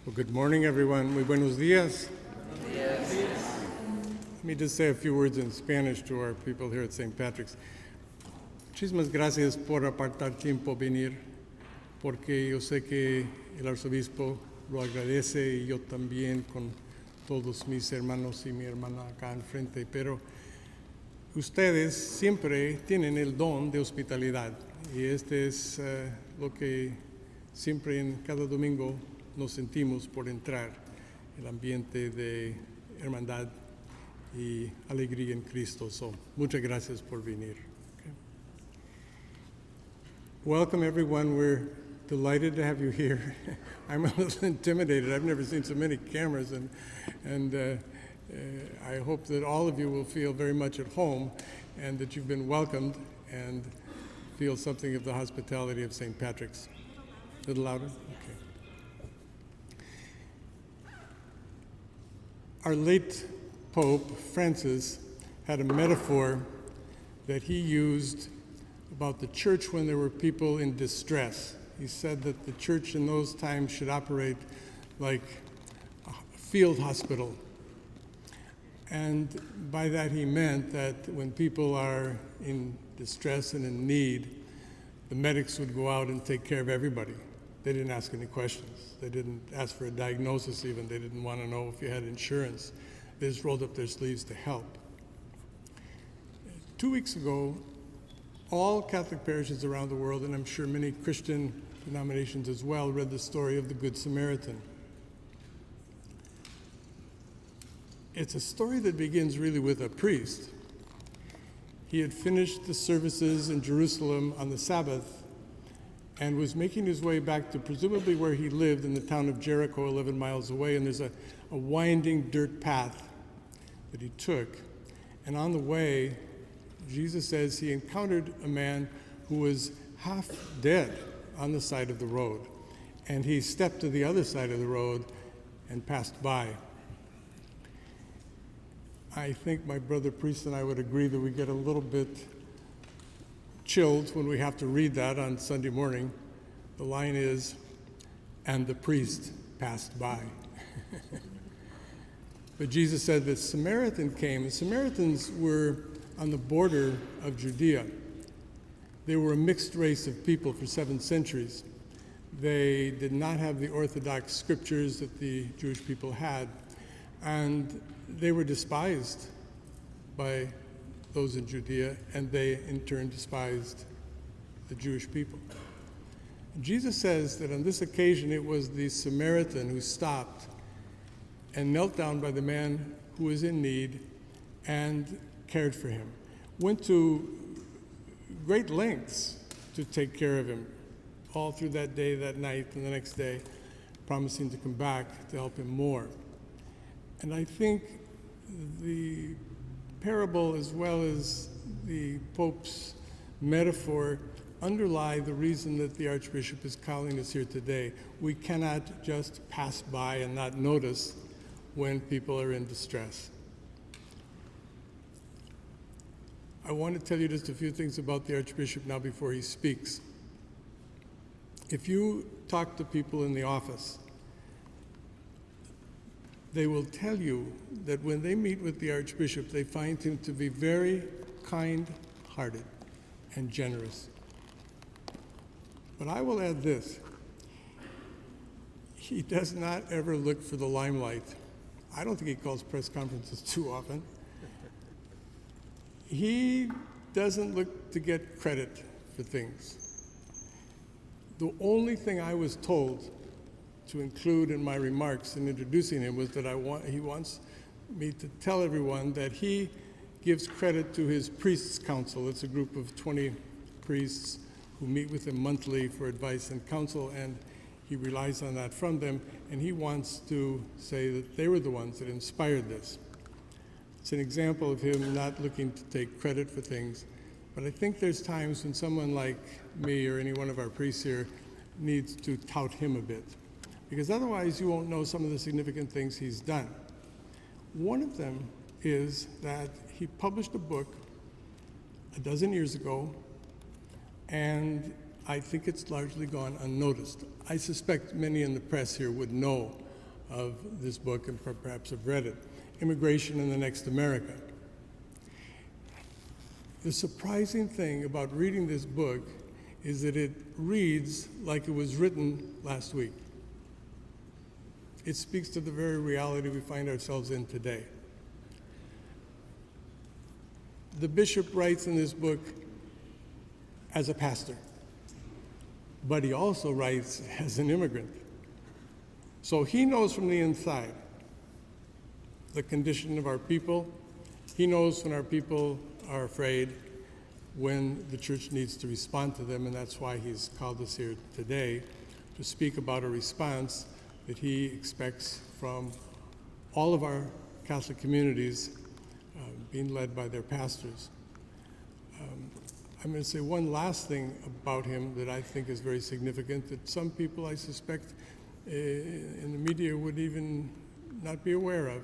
Well, good morning, everyone. Muy buenos días. Let me just say a few words in Spanish to our people here at St. Patrick's. Muchísimas gracias por apartar tiempo venir, porque yo sé que el arzobispo lo agradece y yo también con todos mis hermanos y mi hermana acá enfrente, pero ustedes siempre tienen el don de hospitalidad y este es lo que siempre en cada domingo nos sentimos por entrar, el ambiente de hermandad y alegría en Cristo. So, muchas gracias por venir. Okay. Welcome, everyone. We're delighted to have you here. I'm a little intimidated. I've never seen so many cameras, and I hope that all of you will feel very much at home and that you've been welcomed and feel something of the hospitality of St. Patrick's. A little louder? Okay. Our late Pope Francis had a metaphor that he used about the church when there were people in distress. He said that the church in those times should operate like a field hospital. And by that he meant that when people are in distress and in need, the medics would go out and take care of everybody. They didn't ask any questions. They didn't ask for a diagnosis even. They didn't want to know if you had insurance. They just rolled up their sleeves to help. 2 weeks ago, all Catholic parishes around the world, and I'm sure many Christian denominations as well, read the story of the Good Samaritan. It's a story that begins really with a priest. He had finished the services in Jerusalem on the Sabbath and was making his way back to presumably where he lived in the town of Jericho, 11 miles away, and there's a winding dirt path that he took. And on the way, Jesus says he encountered a man who was half dead on the side of the road. And he stepped to the other side of the road and passed by. I think my brother priest and I would agree that we get a little bit chilled when we have to read that on Sunday morning. The line is, and the priest passed by. But Jesus said the Samaritan came. The Samaritans were on the border of Judea. They were a mixed race of people for 7 centuries. They did not have the Orthodox scriptures that the Jewish people had, and they were despised by those in Judea, and they in turn despised the Jewish people. Jesus says that on this occasion it was the Samaritan who stopped and knelt down by the man who was in need and cared for him, went to great lengths to take care of him all through that day, that night, and the next day, promising to come back to help him more. And I think the parable, as well as the Pope's metaphor, underlie the reason that the Archbishop is calling us here today. We cannot just pass by and not notice when people are in distress. I want to tell you just a few things about the Archbishop now before he speaks. If you talk to people in the office, they will tell you that when they meet with the Archbishop, they find him to be very kind-hearted and generous. But I will add this. He does not ever look for the limelight. I don't think he calls press conferences too often. He doesn't look to get credit for things. The only thing I was told to include in my remarks in introducing him was that he wants me to tell everyone that he gives credit to his priests' council. It's a group of 20 priests who meet with him monthly for advice and counsel, and he relies on that from them, and he wants to say that they were the ones that inspired this. It's an example of him not looking to take credit for things, but I think there's times when someone like me or any one of our priests here needs to tout him a bit, because otherwise you won't know some of the significant things he's done. One of them is that he published a book a dozen years ago, and I think it's largely gone unnoticed. I suspect many in the press here would know of this book and perhaps have read it, Immigration in the Next America. The surprising thing about reading this book is that it reads like it was written last week. It speaks to the very reality we find ourselves in today. The bishop writes in this book as a pastor, but he also writes as an immigrant. So he knows from the inside the condition of our people. He knows when our people are afraid, when the church needs to respond to them, and that's why he's called us here today to speak about a response that he expects from all of our Catholic communities being led by their pastors. I'm going to say one last thing about him that I think is very significant, that some people, I suspect, in the media would even not be aware of.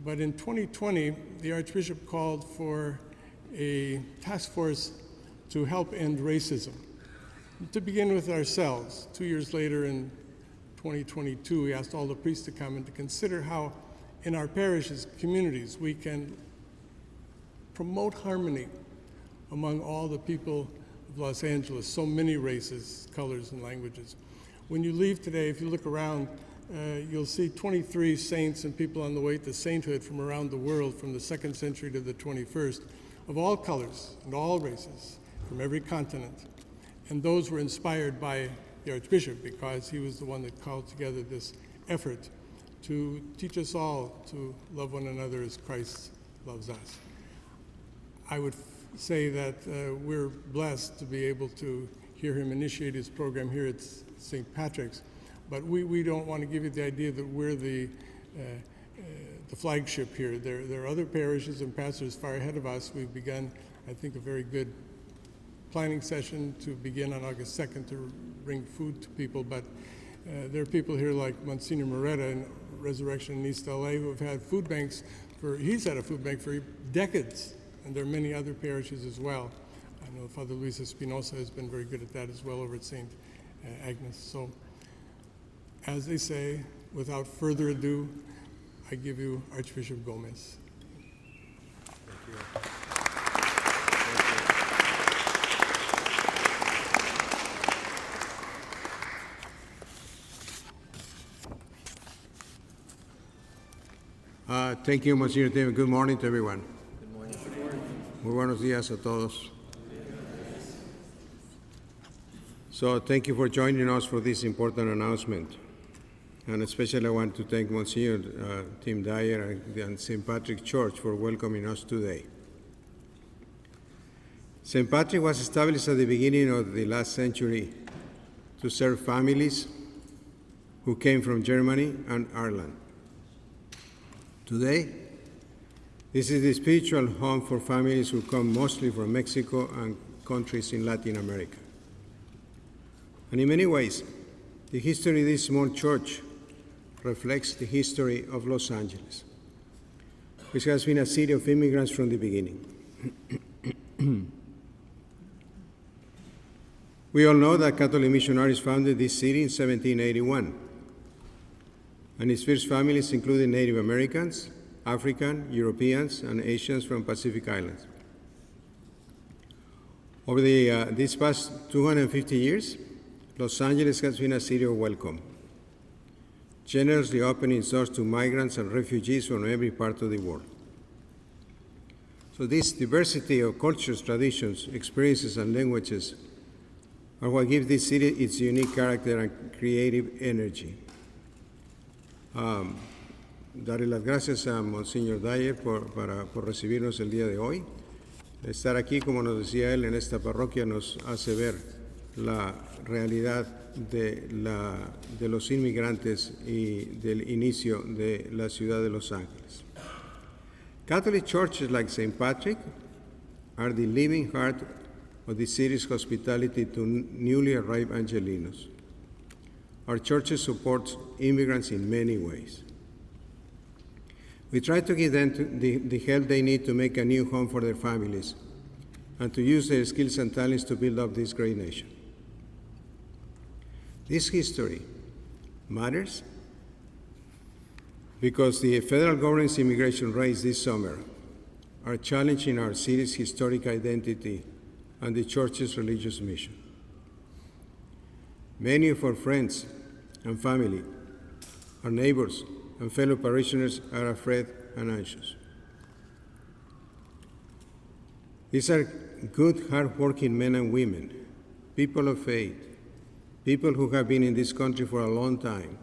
But in 2020, the Archbishop called for a task force to help end racism. To begin with ourselves, 2 years later in 2022, he asked all the priests to come and to consider how in our parishes, communities, we can promote harmony among all the people of Los Angeles, so many races, colors, and languages. When you leave today, if you look around, you'll see 23 saints and people on the way to sainthood from around the world, from the 2nd century to the 21st, of all colors and all races, from every continent. And those were inspired by the Archbishop because he was the one that called together this effort to teach us all to love one another as Christ loves us. I would say that we're blessed to be able to hear him initiate his program here at St. Patrick's, but we don't want to give you the idea that we're the flagship here. There are other parishes and pastors far ahead of us. We've begun, I think, a very good planning session to begin on August 2nd to bring food to people, but there are people here like Monsignor Moretta in Resurrection in East LA who have had food banks he's had a food bank for decades, and there are many other parishes as well. I know Father Luis Espinosa has been very good at that as well over at St. Agnes. So, as they say, without further ado, I give you Archbishop Gomez. Thank you. Thank you, Monsignor David. Good morning to everyone. Good morning. Muy buenos días a todos. So thank you for joining us for this important announcement. And especially I want to thank Monsignor Tim Dyer and St. Patrick Church for welcoming us today. St. Patrick was established at the beginning of the last century to serve families who came from Germany and Ireland. Today, this is the spiritual home for families who come mostly from Mexico and countries in Latin America. And in many ways, the history of this small church reflects the history of Los Angeles, which has been a city of immigrants from the beginning. We all know that Catholic missionaries founded this city in 1781, and its first families included Native Americans, African, Europeans, and Asians from Pacific Islands. Over these past 250 years, Los Angeles has been a city of welcome, generously opening its doors to migrants and refugees from every part of the world. So this diversity of cultures, traditions, experiences, and languages are what gives this city its unique character and creative energy. Darle las gracias a Monsignor Dyer por recibirnos el día de hoy. Estar aquí, como nos decía él, en esta parroquia nos hace ver la realidad de los inmigrantes y del inicio de la ciudad de Los Ángeles. Catholic churches like St. Patrick are the living heart of the city's hospitality to newly arrived Angelinos. Our churches support immigrants in many ways. We try to give them the help they need to make a new home for their families and to use their skills and talents to build up this great nation. This history matters because the federal government's immigration raids this summer are challenging our city's historic identity and the church's religious mission. Many of our friends and family, our neighbors and fellow parishioners are afraid and anxious. These are good, hard-working men and women, people of faith, people who have been in this country for a long time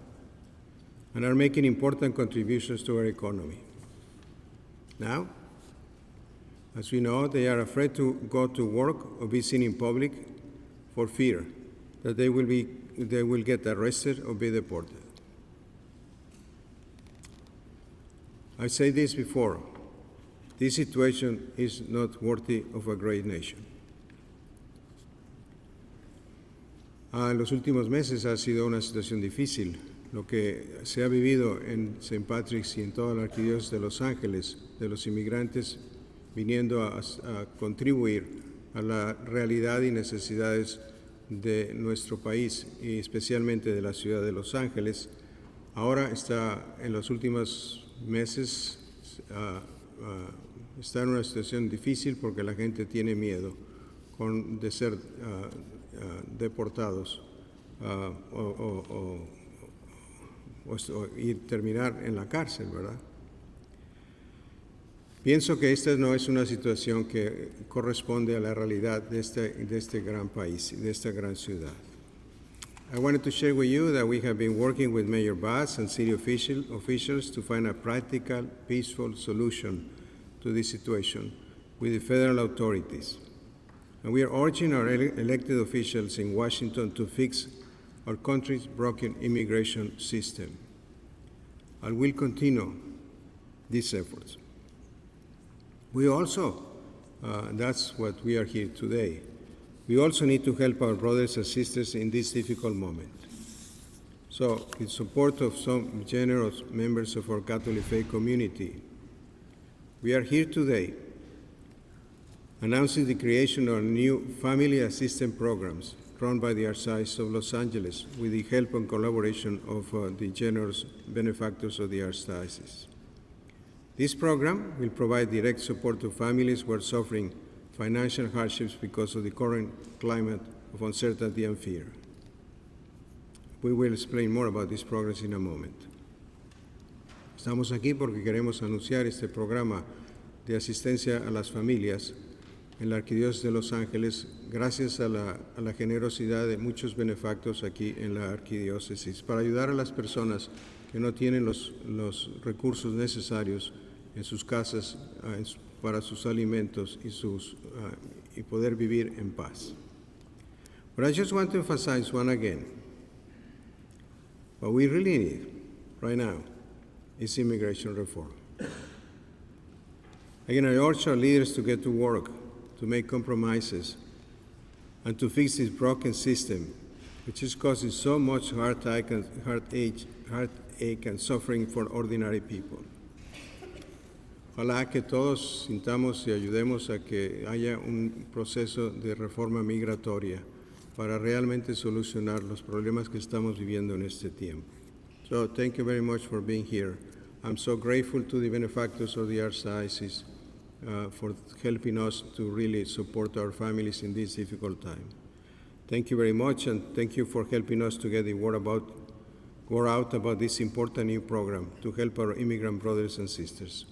and are making important contributions to our economy. Now, as we know, they are afraid to go to work or be seen in public for fear that they will get arrested or be deported. I've said this before. This situation is not worthy of a great nation. En los últimos meses ha sido una situación difícil. Lo que se ha vivido en St. Patrick's y en toda la arquidiócesis de Los Ángeles, de los inmigrantes viniendo a contribuir a la realidad y necesidades de nuestro país y especialmente de la ciudad de Los Ángeles, ahora está en los últimos meses está en una situación difícil porque la gente tiene miedo de ser deportados y terminar en la cárcel, ¿verdad? Pienso que esta no es una situación que corresponde a la realidad de este gran país, de esta gran ciudad. I wanted to share with you that we have been working with Mayor Bass and city officials to find a practical, peaceful solution to this situation with the federal authorities. And we are urging our elected officials in Washington to fix our country's broken immigration system. And we'll continue these efforts. We also, that's what we are here today. We also need to help our brothers and sisters in this difficult moment. So, with support of some generous members of our Catholic faith community, we are here today announcing the creation of new family assistance programs run by the Archdiocese of Los Angeles with the help and collaboration of the generous benefactors of the Archdiocese. This program will provide direct support to families who are suffering financial hardships because of the current climate of uncertainty and fear. We will explain more about these programs in a moment. Estamos aquí porque queremos anunciar este programa de asistencia a las familias en la Arquidiócesis de Los Ángeles gracias a la generosidad de muchos benefactores aquí en la Arquidiócesis para ayudar a las personas que no tienen los recursos necesarios en sus casas para sus alimentos y poder vivir en paz. But I just want to emphasize one again. What we really need right now is immigration reform. Again, I urge our leaders to get to work, to make compromises, and to fix this broken system, which is causing so much heartache and suffering for ordinary people. Ojalá que todos sintamos y ayudemos a que haya un proceso de reforma migratoria para realmente solucionar los problemas que estamos viviendo en este tiempo. So, thank you very much for being here. I'm so grateful to the benefactors of the Archdiocese for helping us to really support our families in this difficult time. Thank you very much, and thank you for helping us to get the word out about this important new program to help our immigrant brothers and sisters.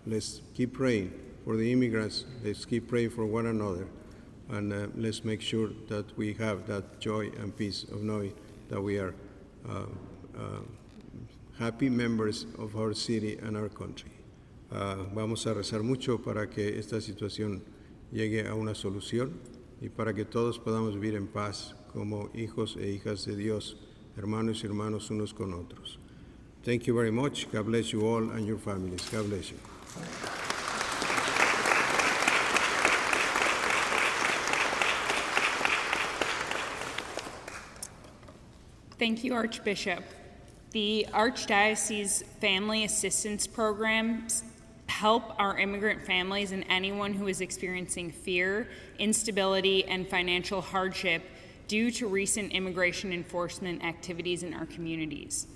Let's keep praying for the immigrants. Let's keep praying for one another. And let's make sure that we have that joy and peace of knowing that we are happy members of our city and our country. Vamos a rezar mucho para que esta situación llegue a una solución y para que todos podamos vivir en paz como hijos e hijas de Dios, hermanos y hermanos unos con otros. Thank you very much. God bless you all and your families. God bless you. Thank you, Archbishop. The Archdiocese Family Assistance Programs help our immigrant families and anyone who is experiencing fear, instability, and financial hardship due to recent immigration enforcement activities in our communities.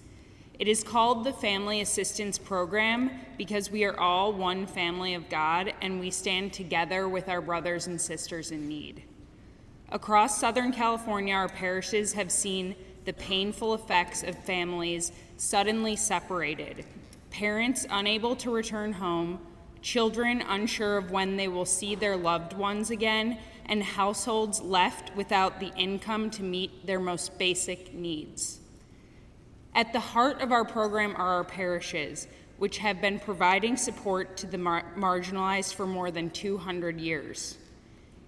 It is called the Family Assistance Program because we are all one family of God and we stand together with our brothers and sisters in need. Across Southern California, our parishes have seen the painful effects of families suddenly separated, parents unable to return home, children unsure of when they will see their loved ones again, and households left without the income to meet their most basic needs. At the heart of our program are our parishes, which have been providing support to the marginalized for more than 200 years.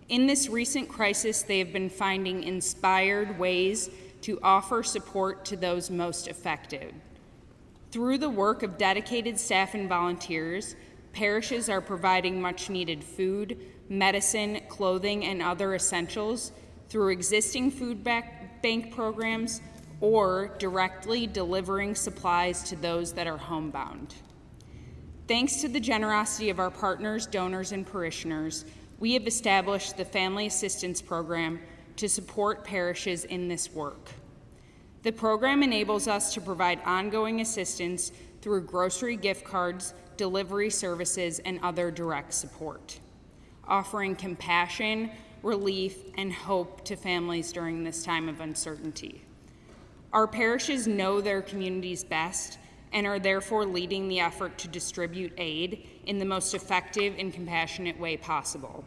In this recent crisis, they have been finding inspired ways to offer support to those most affected. Through the work of dedicated staff and volunteers, parishes are providing much-needed food, medicine, clothing, and other essentials through existing food bank programs or directly delivering supplies to those that are homebound. Thanks to the generosity of our partners, donors, and parishioners, we have established the Family Assistance Program to support parishes in this work. The program enables us to provide ongoing assistance through grocery gift cards, delivery services, and other direct support, offering compassion, relief, and hope to families during this time of uncertainty. Our parishes know their communities best and are therefore leading the effort to distribute aid in the most effective and compassionate way possible.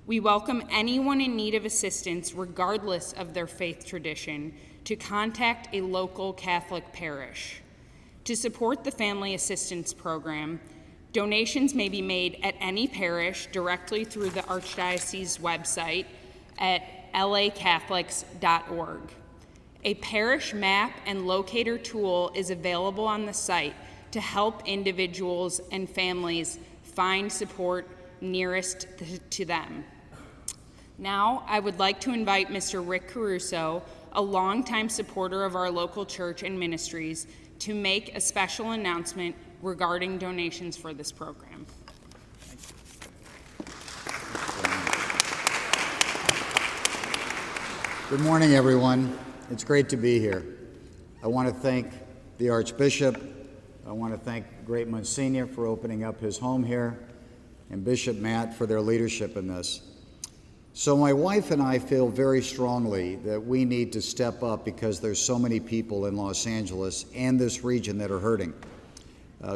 We welcome anyone in need of assistance, regardless of their faith tradition, to contact a local Catholic parish. To support the Family Assistance Program, donations may be made at any parish directly through the Archdiocese website at lacatholics.org. A parish map and locator tool is available on the site to help individuals and families find support nearest to them. Now, I would like to invite Mr. Rick Caruso, a longtime supporter of our local church and ministries, to make a special announcement regarding donations for this program. Good morning, everyone. It's great to be here. I want to thank the Archbishop. I want to thank Great Monsignor for opening up his home here, and Bishop Matt for their leadership in this. So my wife and I feel very strongly that we need to step up because there's so many people in Los Angeles and this region that are hurting.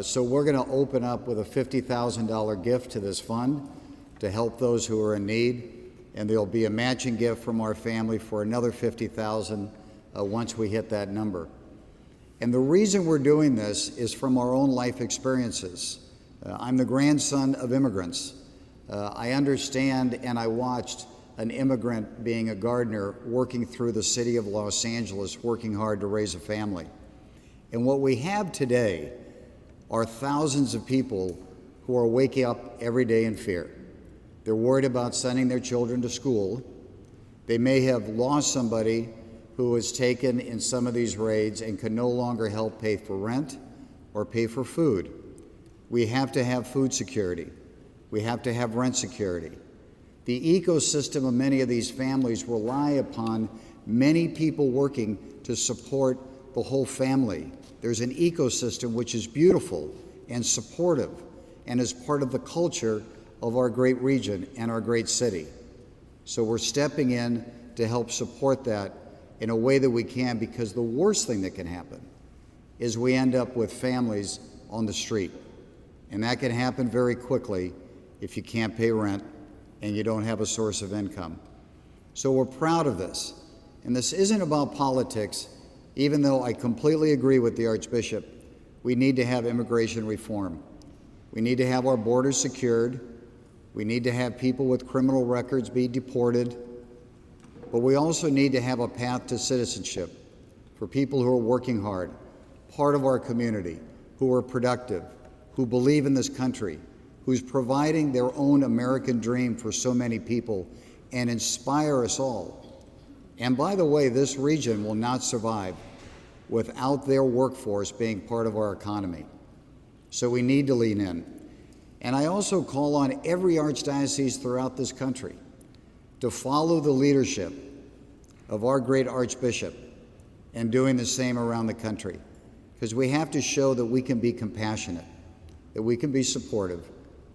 So we're going to open up with a $50,000 gift to this fund to help those who are in need, and there'll be a matching gift from our family for another $50,000 once we hit that number. And the reason we're doing this is from our own life experiences. I'm the grandson of immigrants. I understand and I watched an immigrant being a gardener working through the city of Los Angeles, working hard to raise a family. And what we have today are thousands of people who are waking up every day in fear. They're worried about sending their children to school. They may have lost somebody who was taken in some of these raids and can no longer help pay for rent or pay for food. We have to have food security. We have to have rent security. The ecosystem of many of these families rely upon many people working to support the whole family. There's an ecosystem which is beautiful and supportive and is part of the culture of our great region and our great city. So we're stepping in to help support that in a way that we can, because the worst thing that can happen is we end up with families on the street. And that can happen very quickly if you can't pay rent and you don't have a source of income. So we're proud of this. And this isn't about politics, even though I completely agree with the Archbishop. We need to have immigration reform. We need to have our borders secured. We need to have people with criminal records be deported. But we also need to have a path to citizenship for people who are working hard, part of our community, who are productive, who believe in this country, who's providing their own American dream for so many people and inspire us all. And by the way, this region will not survive without their workforce being part of our economy. So we need to lean in. And I also call on every archdiocese throughout this country to follow the leadership of our great Archbishop and doing the same around the country. Because we have to show that we can be compassionate, that we can be supportive,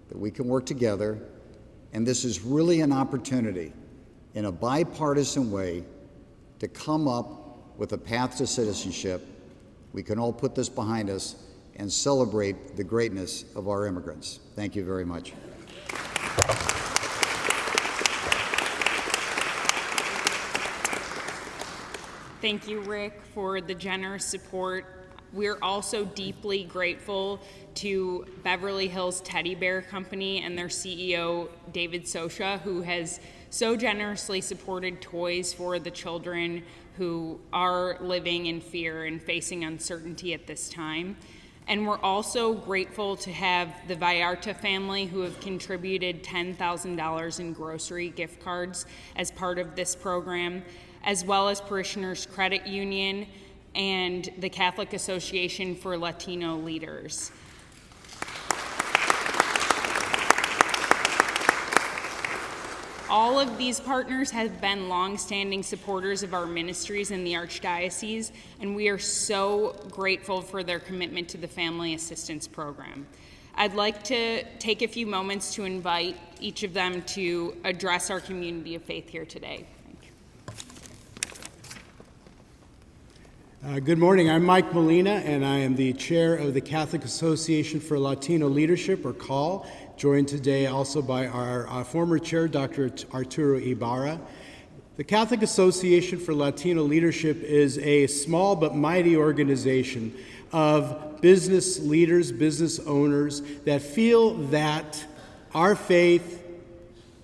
that we can work together, and this is really an opportunity in a bipartisan way to come up with a path to citizenship. We can all put this behind us and celebrate the greatness of our immigrants. Thank you very much. Thank you, Rick, for the generous support. We're also deeply grateful to Beverly Hills Teddy Bear Company and their CEO, David Sosha, who has so generously supported toys for the children who are living in fear and facing uncertainty at this time. And we're also grateful to have the Vallarta family, who have contributed $10,000 in grocery gift cards as part of this program, as well as Parishioners Credit Union and the Catholic Association for Latino Leaders. All of these partners have been longstanding supporters of our ministries in the Archdiocese, and we are so grateful for their commitment to the Family Assistance Program. I'd like to take a few moments to invite each of them to address our community of faith here today. Good morning. I'm Mike Molina, and I am the chair of the Catholic Association for Latino Leadership, or CALL, joined today also by our former chair, Dr. Arturo Ibarra. The Catholic Association for Latino Leadership is a small but mighty organization of business leaders, business owners that feel that our faith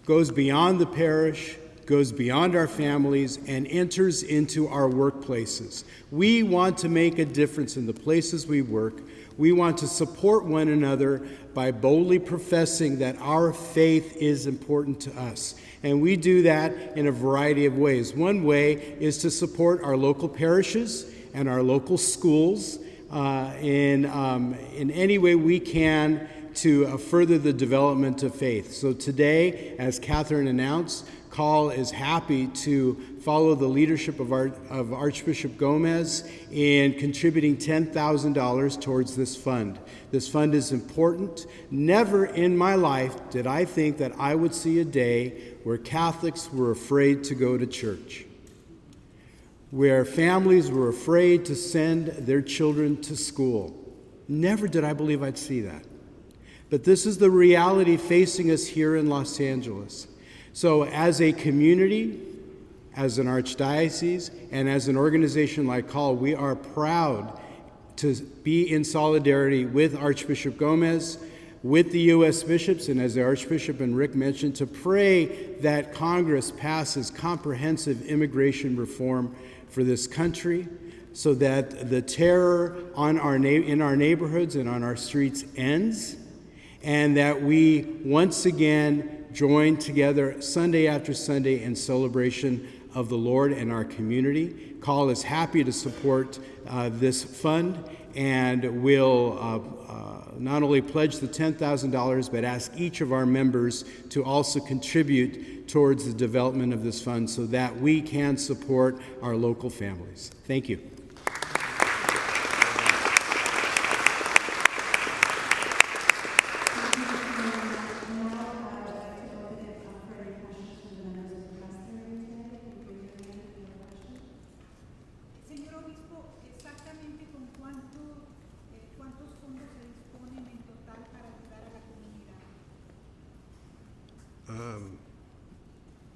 goes beyond the parish, goes beyond our families, and enters into our workplaces. We want to make a difference in the places we work. We want to support one another by boldly professing that our faith is important to us. And we do that in a variety of ways. One way is to support our local parishes and our local schools in any way we can to further the development of faith. So today, as Catherine announced, CALL is happy to follow the leadership of Archbishop Gomez in contributing $10,000 towards this fund. This fund is important. Never in my life did I think that I would see a day where Catholics were afraid to go to church, where families were afraid to send their children to school. Never did I believe I'd see that. But this is the reality facing us here in Los Angeles. So as a community, as an archdiocese, and as an organization like CALL, we are proud to be in solidarity with Archbishop Gomez, with the U.S. bishops, and as the Archbishop and Rick mentioned, to pray that Congress passes comprehensive immigration reform for this country so that the terror in our neighborhoods and on our streets ends, and that we once again join together Sunday after Sunday in celebration of the Lord and our community. CALL is happy to support this fund and will not only pledge the $10,000, but ask each of our members to also contribute towards the development of this fund so that we can support our local families. Thank you.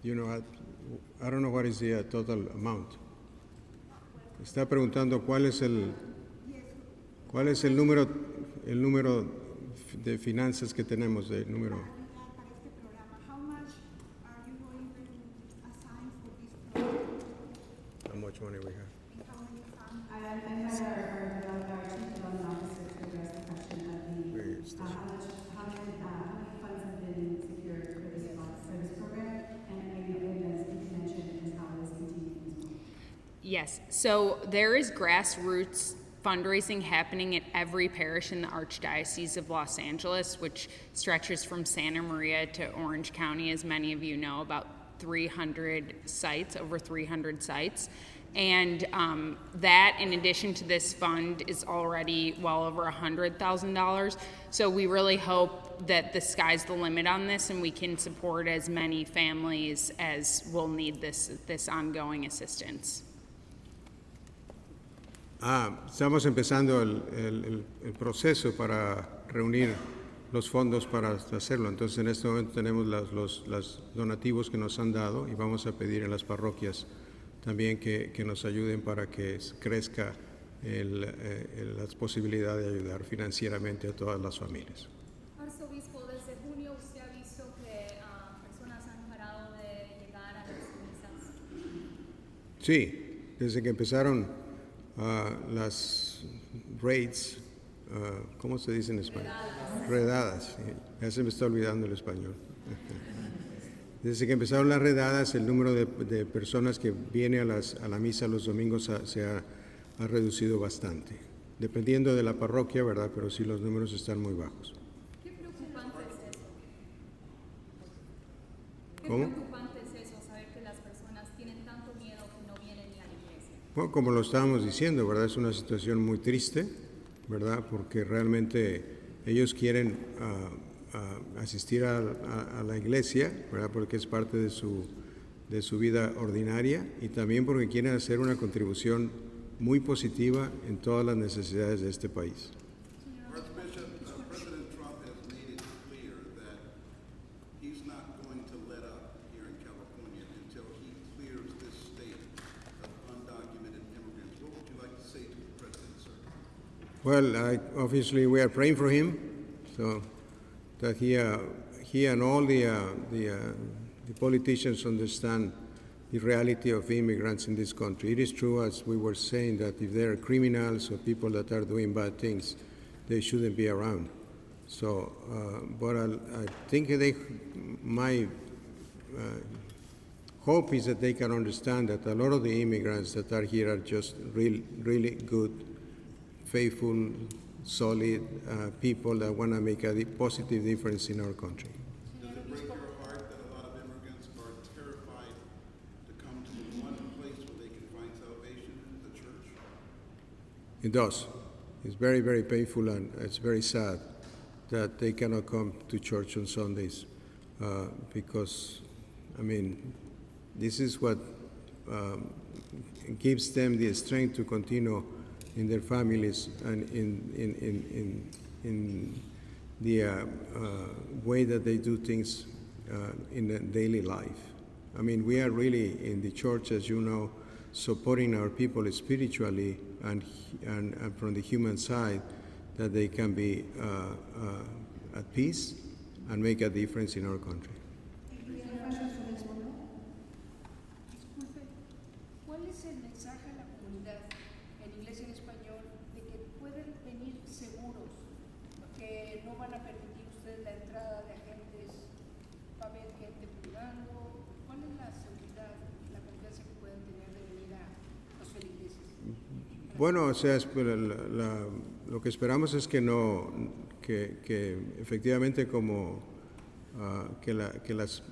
You know, I don't know what is the total amount. Está preguntando cuál es el número de finanzas que tenemos, el número. How much money we have? Yes, so there is grassroots fundraising happening at every parish in the Archdiocese of Los Angeles, which stretches from Santa Maria to Orange County, as many of you know, about 300 sites, over 300 sites. And that, in addition to this fund, is already well over $100,000. So we really hope that the sky's the limit on this, and we can support as many families as will need this ongoing assistance. Estamos empezando el proceso para reunir los fondos para hacerlo. Entonces, en este momento tenemos los donativos que nos han dado y vamos a pedir en las parroquias también que nos ayuden para que crezca las posibilidades de ayudar financieramente a todas las familias. Arzobispo, desde junio usted ha visto que personas han parado de llegar a las misas. Sí, desde que empezaron las raids, ¿cómo se dice en español? Redadas. Sí, ya se me está olvidando el español. Desde que empezaron las redadas, el número de personas que viene a la misa los domingos se ha reducido bastante, dependiendo de la parroquia, ¿verdad? Pero sí, los números están muy bajos. ¿Qué preocupante es eso? ¿Cómo? ¿Qué preocupante es eso, saber que las personas tienen tanto miedo que no vienen ni a la iglesia? Bueno, como lo estábamos diciendo, ¿verdad? Es una situación muy triste, ¿verdad? Porque realmente ellos quieren asistir a la iglesia, ¿verdad? Porque es parte de su vida ordinaria, y también porque quieren hacer una contribución muy positiva en todas las necesidades de este país. Archbishop, President Trump has made it clear that he's not going to let up here in California until he clears this state of undocumented immigrants. What would you like to say to the President, sir? Well, obviously we are praying for him, so that he and all the politicians understand the reality of immigrants in this country. It is true, as we were saying, that if there are criminals or people that are doing bad things, they shouldn't be around. So, but I think my hope is that they can understand that a lot of the immigrants that are here are just really good, faithful, solid people that want to make a positive difference in our country. Does it break your heart that a lot of immigrants are terrified to come to the one place where they can find salvation, the church? It does. It's very, very painful, and it's very sad that they cannot come to church on Sundays because, I mean, this is what gives them the strength to continue in their families and in the way that they do things in their daily life. I mean, we are really in the church, as you know, supporting our people spiritually and from the human side, that they can be at peace and make a difference in our country. Disculpe, ¿cuál es el mensaje a la comunidad en Iglesia en Español de que pueden venir seguros, que no van a permitir ustedes la entrada de agentes, va a haber gente privando? ¿Cuál es la seguridad, la confianza que pueden tener de venir a las feligreses? Bueno, o sea, lo que esperamos es que efectivamente como que las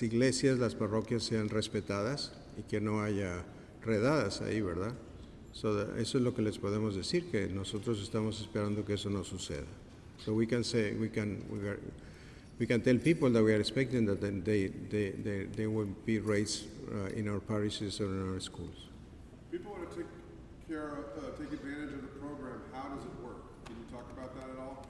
iglesias, las parroquias sean respetadas y que no haya redadas ahí, ¿verdad? Eso es lo que les podemos decir, que nosotros estamos esperando que eso no suceda. So we can say, we can tell people that we are expecting that they will be raised in our parishes or in our schools. People want to take advantage of the program. How does it work? Can you talk about that at all?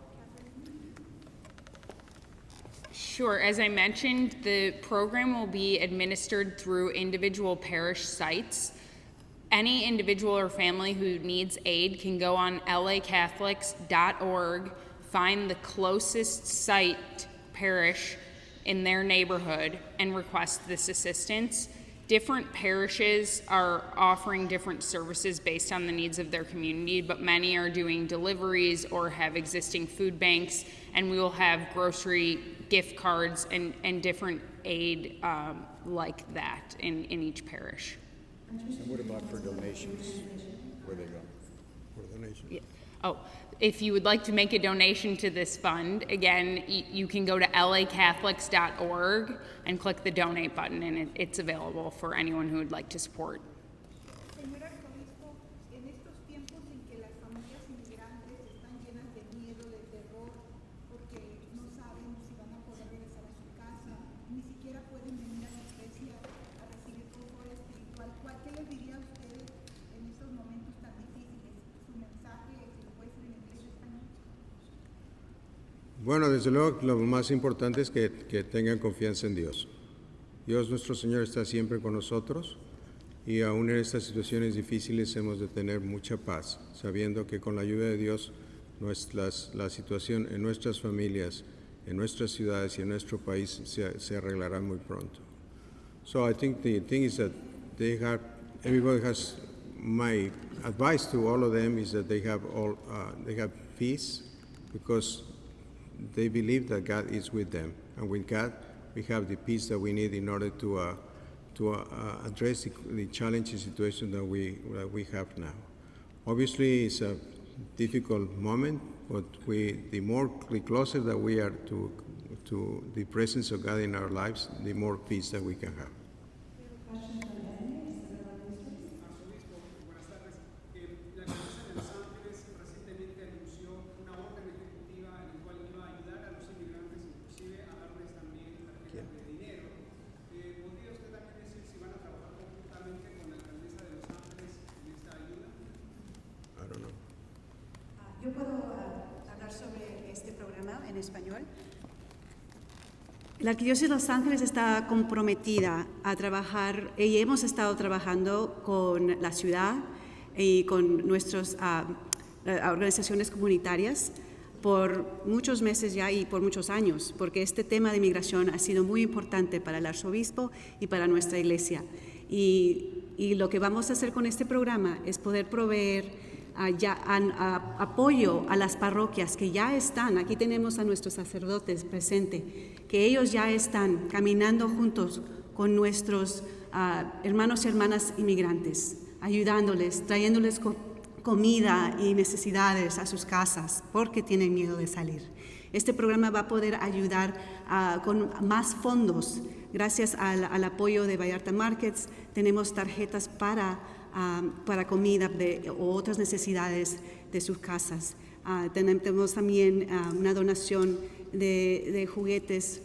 Sure. As I mentioned, the program will be administered through individual parish sites. Any individual or family who needs aid can go on lacatholics.org, find the closest site parish in their neighborhood, and request this assistance. Different parishes are offering different services based on the needs of their community, but many are doing deliveries or have existing food banks, and we will have grocery gift cards and different aid like that in each parish. And what about for donations? Where they go? For donations. Yeah. Oh, if you would like to make a donation to this fund, again, you can go to lacatholics.org and click the donate button, and it's available for anyone who would like to support. Señor Arzobispo, en estos tiempos en que las familias inmigrantes están llenas de miedo, de terror, porque no saben si van a poder regresar a su casa, ni siquiera pueden venir a la iglesia a recibir confort espiritual, ¿qué les diría a ustedes en estos momentos tan difíciles? Su mensaje, si lo puede ser en inglés o español. Bueno, desde luego lo más importante es que tengan confianza en Dios. Dios nuestro Señor está siempre con nosotros y aún en estas situaciones difíciles hemos de tener mucha paz, sabiendo que con la ayuda de Dios la situación en nuestras familias, en nuestras ciudades y en nuestro país se arreglará muy pronto. So I think the thing is that everybody has, my advice to all of them is that they have peace, because they believe that God is with them, and with God we have the peace that we need in order to address the challenging situation that we have now. Obviously, it's a difficult moment, but the closer that we are to the presence of God in our lives, the more peace that we can have. Yo puedo hablar sobre este programa en español. La Arquidiócesis de Los Ángeles está comprometida a trabajar, y hemos estado trabajando con la ciudad y con nuestras organizaciones comunitarias por muchos meses ya y por muchos años, porque este tema de migración ha sido muy importante para el arzobispo y para nuestra iglesia. Y lo que vamos a hacer con este programa es poder proveer apoyo a las parroquias que ya están. Aquí tenemos a nuestros sacerdotes presentes, que ellos ya están caminando juntos con nuestros hermanos y hermanas inmigrantes, ayudándoles, trayéndoles comida y necesidades a sus casas porque tienen miedo de salir. Este programa va a poder ayudar con más fondos. Gracias al apoyo de Vallarta Markets, tenemos tarjetas para comida o otras necesidades de sus casas. Tenemos también una donación de juguetes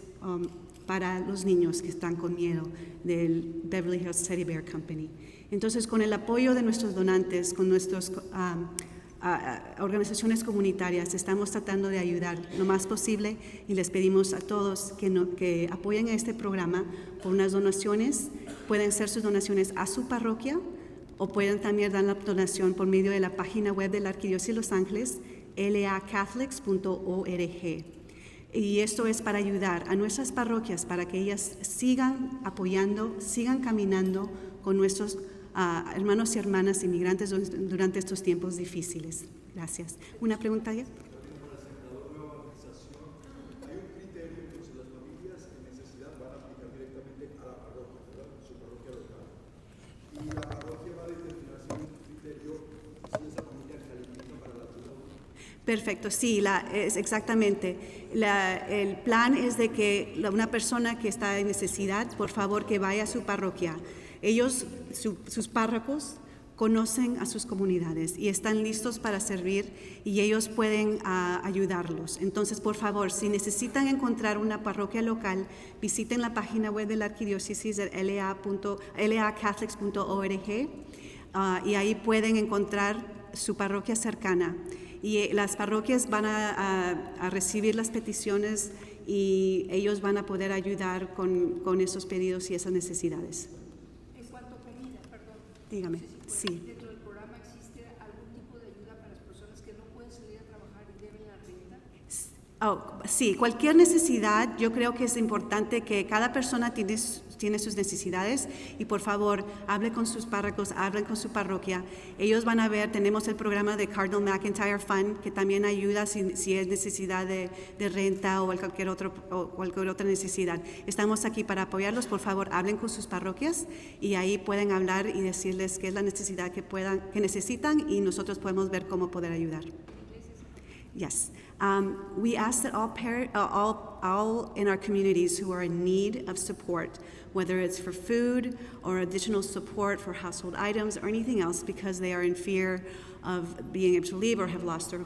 para los niños que están con miedo del Beverly Hills Teddy Bear Company. Entonces, con el apoyo de nuestros donantes, con nuestras organizaciones comunitarias, estamos tratando de ayudar lo más posible, y les pedimos a todos que apoyen a este programa por unas donaciones. Pueden ser sus donaciones a su parroquia, o pueden también dar la donación por medio de la página web de la Arquidiócesis de Los Ángeles, lacatholics.org. Y esto es para ayudar a nuestras parroquias, para que ellas sigan apoyando, sigan caminando con nuestros hermanos y hermanas inmigrantes durante estos tiempos difíciles. Gracias. ¿Una pregunta ya? Perfecto, sí, es exactamente. El plan es de que una persona que está en necesidad, por favor, que vaya a su parroquia. Ellos, sus párrocos, conocen a sus comunidades y están listos para servir, y ellos pueden ayudarlos. Entonces, por favor, si necesitan encontrar una parroquia local, visiten la página web de la Arquidiócesis de lacatholics.org, y ahí pueden encontrar su parroquia cercana. Y las parroquias van a recibir las peticiones, y ellos van a poder ayudar con esos pedidos y esas necesidades. En cuanto a comida, perdón. Dígame, No sé si sí. dentro del programa existe algún tipo de ayuda para las personas que no pueden salir a trabajar y deben la renta. Sí, cualquier necesidad, yo creo que es importante que cada persona tiene sus necesidades, y por favor, hable con sus párrocos, hablen con su parroquia. Ellos van a ver, tenemos el programa de Cardinal McIntyre Fund, que también ayuda si es necesidad de renta o cualquier otra necesidad. Estamos aquí para apoyarlos. Por favor, hablen con sus parroquias, y ahí pueden hablar y decirles qué es la necesidad que necesitan, y nosotros podemos ver cómo poder ayudar. ¿Le Yes. We ask that all in our communities who are in need of support, whether it's for food or additional support for household items or anything else, because they are in fear of being able to leave or have lost their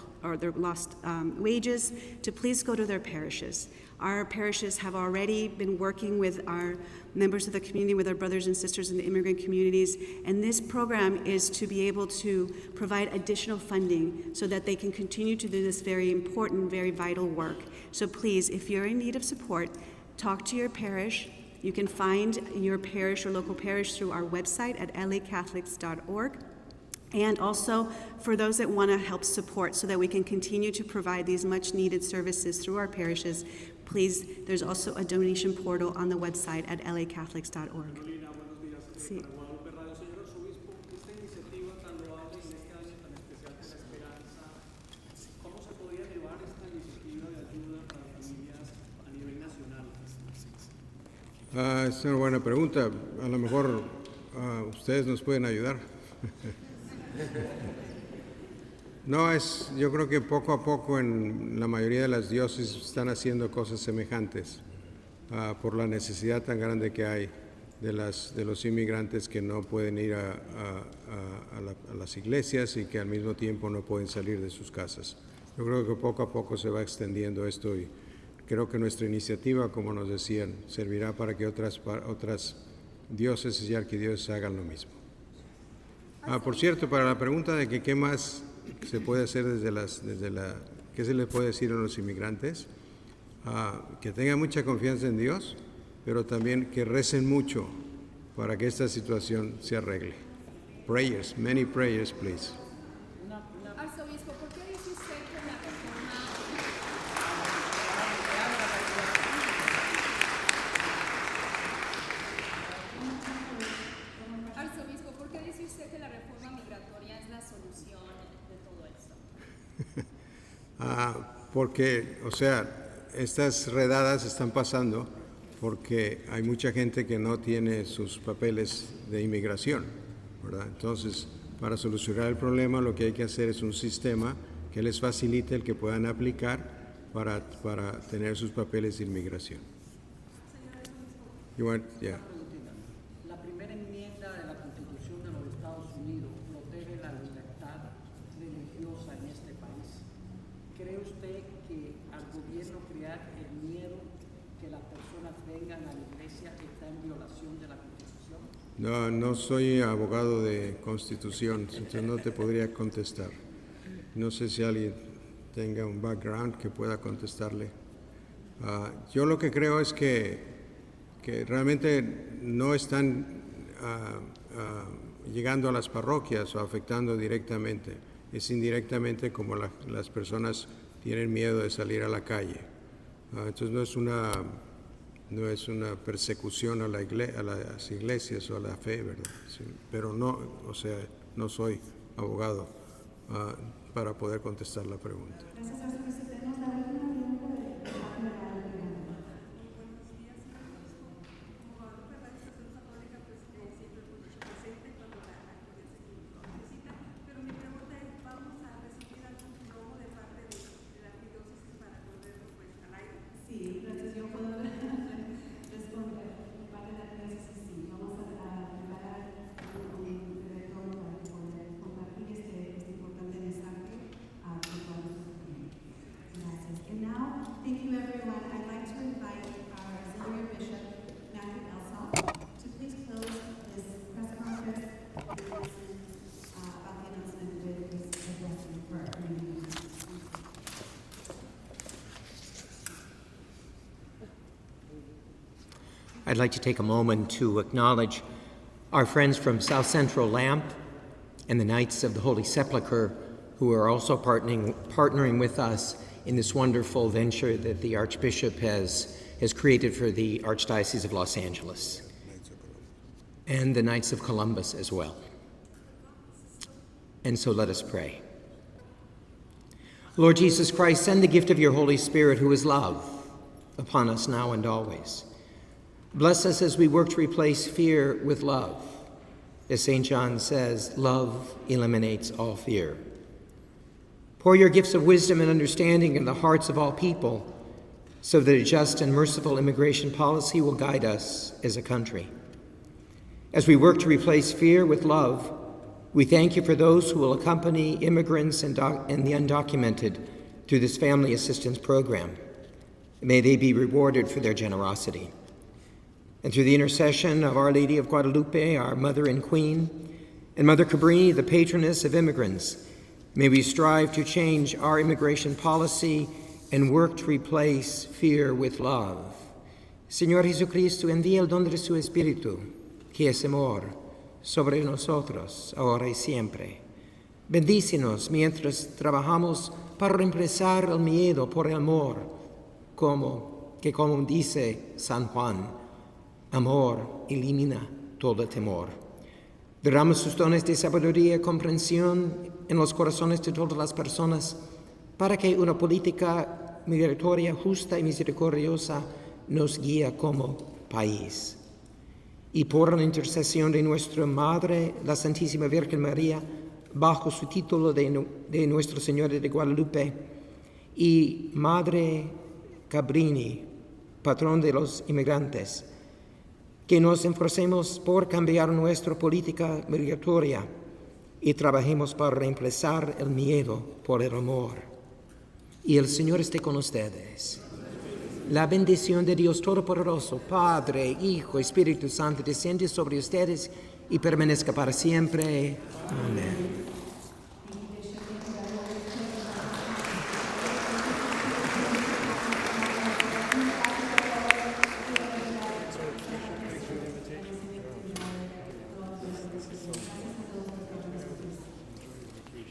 wages, to please go to their parishes. Our parishes have already been working with our members of the community, with our brothers and sisters in the immigrant communities, and this program is to be able to provide additional funding so that they can continue to do this very important, very vital work. So please, if you're in need of support, talk to your parish. You can find your parish or local parish through our website at lacatholics.org. And also for those that want to help support so that we can continue to provide these much needed services through our parishes, please, there's also a donation portal on the website at lacatholics.org. Sí. Es una buena pregunta. A lo mejor ustedes nos pueden ayudar. No, yo creo que poco a poco en la mayoría de las diócesis están haciendo cosas semejantes por la necesidad tan grande que hay de los inmigrantes que no pueden ir a las iglesias y que al mismo tiempo no pueden salir de sus casas. Yo creo que poco a poco se va extendiendo esto y creo que nuestra iniciativa, como nos decían, servirá para que otras diócesis y arquidiócesis hagan lo mismo. Por cierto, para la pregunta de que qué más se puede hacer ¿qué se le puede decir a los inmigrantes? Que tengan mucha confianza en Dios, pero también que recen mucho para que esta situación se arregle. Prayers, many prayers, please. Arzobispo, ¿por qué dice usted que la reforma... Arzobispo, ¿por qué dice usted que la reforma migratoria es la solución de todo esto? Porque, o sea, estas redadas están pasando porque hay mucha gente que no tiene sus papeles de inmigración, ¿verdad? Entonces, para solucionar el problema, lo que hay que hacer es un sistema que les facilite el que puedan aplicar para tener sus papeles de inmigración. Yeah. La primera enmienda de la Constitución de los Estados Unidos protege la libertad religiosa en este país. ¿Cree usted que al gobierno crear el miedo que las personas vengan a la iglesia está en violación de la Constitución? No soy abogado de Constitución, entonces no te podría contestar. No sé si alguien tenga un background que pueda contestarle. Yo lo que creo es que realmente no están llegando a las parroquias o afectando directamente. Es indirectamente como las personas tienen miedo de salir a la calle. Entonces no es una persecución a las iglesias o a la fe, ¿verdad? Sí, pero no soy abogado para poder contestar la pregunta. I'd like to take a moment to acknowledge our friends from South Central Lamp and the Knights of the Holy Sepulchre, who are also partnering with us in this wonderful venture that the Archbishop has created for the Archdiocese of Los Angeles, and the Knights of Columbus as well. And so let us pray. Lord Jesus Christ, send the gift of your Holy Spirit, who is love, upon us now and always. Bless us as we work to replace fear with love. As St. John says, love eliminates all fear. Pour your gifts of wisdom and understanding in the hearts of all people, so that a just and merciful immigration policy will guide us as a country. As we work to replace fear with love, we thank you for those who will accompany immigrants and the undocumented through this family assistance program. May they be rewarded for their generosity. And through the intercession of Our Lady of Guadalupe, our Mother and Queen, and Mother Cabrini, the patroness of immigrants, may we strive to change our immigration policy and work to replace fear with love. Señor Jesucristo, envía el don de su Espíritu, que es amor, sobre nosotros, ahora y siempre. Bendícenos mientras trabajamos para reemplazar el miedo por el amor, como dice San Juan, amor elimina todo temor. Derrama sus dones de sabiduría y comprensión en los corazones de todas las personas, para que una política migratoria justa y misericordiosa nos guíe como país. Y por la intercesión de nuestra Madre, la Santísima Virgen María, bajo su título de Nuestra Señora de Guadalupe, y Madre Cabrini, patrón de los inmigrantes, que nos esforcemos por cambiar nuestra política migratoria y trabajemos para reemplazar el miedo por el amor. Y el Señor esté con ustedes. La bendición de Dios Todopoderoso, Padre, Hijo, Espíritu Santo, desciende sobre ustedes y permanezca para siempre. Amén.